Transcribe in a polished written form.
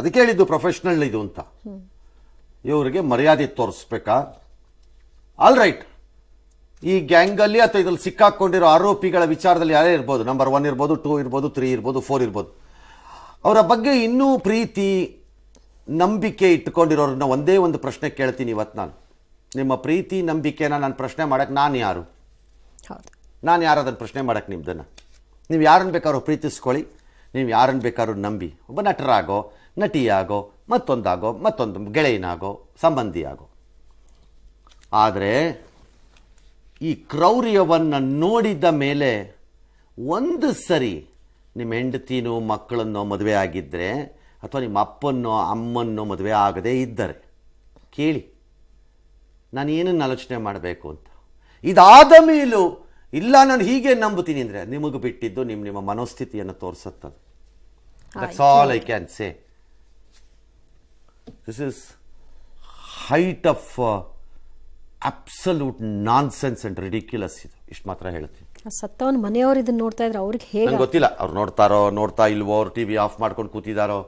ಅದಕ್ಕೆ ಹೇಳಿದ್ದು ಪ್ರೊಫೆಷನಲ್ ಇದು ಅಂತ. ಇವರಿಗೆ ಮರ್ಯಾದೆ ತೋರಿಸ್ಬೇಕಾ? ಆಲ್ ರೈಟ್, ಈ ಗ್ಯಾಂಗಲ್ಲಿ ಅಥವಾ ಇದ್ರಲ್ಲಿ ಸಿಕ್ಕಾಕೊಂಡಿರೋ ಆರೋಪಿಗಳ ವಿಚಾರದಲ್ಲಿ ಯಾರೇ ಇರ್ಬೋದು, ನಂಬರ್ 1 ಇರ್ಬೋದು, 2 ಇರ್ಬೋದು, 3 ಇರ್ಬೋದು, 4 ಇರ್ಬೋದು, ಅವರ ಬಗ್ಗೆ ಇನ್ನೂ ಪ್ರೀತಿ ನಂಬಿಕೆ ಇಟ್ಕೊಂಡಿರೋರನ್ನ ಒಂದೇ ಒಂದು ಪ್ರಶ್ನೆ ಕೇಳ್ತೀನಿ ಇವತ್ತು ನಾನು. ನಿಮ್ಮ ಪ್ರೀತಿ ನಂಬಿಕೆನ ನಾನು ಪ್ರಶ್ನೆ ಮಾಡಕ್ಕೆ ನಾನು ಯಾರು? ನಾನು ಯಾರು ಅದನ್ನು ಪ್ರಶ್ನೆ ಮಾಡಕ್ಕೆ ನಿಮ್ದನ್ನು? ನೀವು ಯಾರನ್ನು ಬೇಕಾದ್ರೂ ಪ್ರೀತಿಸ್ಕೊಳ್ಳಿ, ನೀವು ಯಾರನ್ನು ಬೇಕಾದ್ರೂ ನಂಬಿ. ಒಬ್ಬ ನಟರಾಗೋ, ನಟಿಯಾಗೋ, ಮತ್ತೊಂದು ಗೆಳೆಯನಾಗೋ, ಸಂಬಂಧಿಯಾಗೋ. ಆದರೆ ಈ ಕ್ರೌರ್ಯವನ್ನು ನೋಡಿದ ಮೇಲೆ ಒಂದು ಸರಿ ನಿಮ್ಮ ಹೆಂಡತಿನೋ ಮಕ್ಕಳನ್ನೋ ಮದುವೆ ಆಗಿದ್ದರೆ, ಅಥವಾ ನಿಮ್ಮ ಅಪ್ಪನ್ನೋ ಅಮ್ಮನ್ನೋ ಮದುವೆ ಆಗದೇ ಇದ್ದರೆ ಕೇಳಿ, ನಾನು ಏನನ್ನು ಆಲೋಚನೆ ಮಾಡಬೇಕು ಅಂತ. ಇದಾದ ಮೇಲೂ ಇಲ್ಲ ನಾನು ಹೀಗೆ ನಂಬುತ್ತೀನಿ ಅಂದರೆ ನಿಮಗೆ ಬಿಟ್ಟಿದ್ದು ನಿಮ್ಮ ಮನೋಸ್ಥಿತಿಯನ್ನು ತೋರಿಸುತ್ತದೆ. That's all I can say. This is height of absolute nonsense and ridiculous. ಇದು ಇಷ್ಟು ಮಾತ್ರ ಹೇಳ್ತೀನಿ. ಸತ್ತವನ ಮನೆಯವರು ಇದನ್ನ ನೋಡ್ತಾ ಇದ್ರೆ ಅವ್ರಿಗೆ ಹೇಗೆ ಗೊತ್ತಿಲ್ಲ, ಅವ್ರು ನೋಡ್ತಾ ಇಲ್ವೋ, ಅವ್ರು ಟಿವಿ ಆಫ್ ಮಾಡ್ಕೊಂಡು ಕೂತಿದಾರೋ,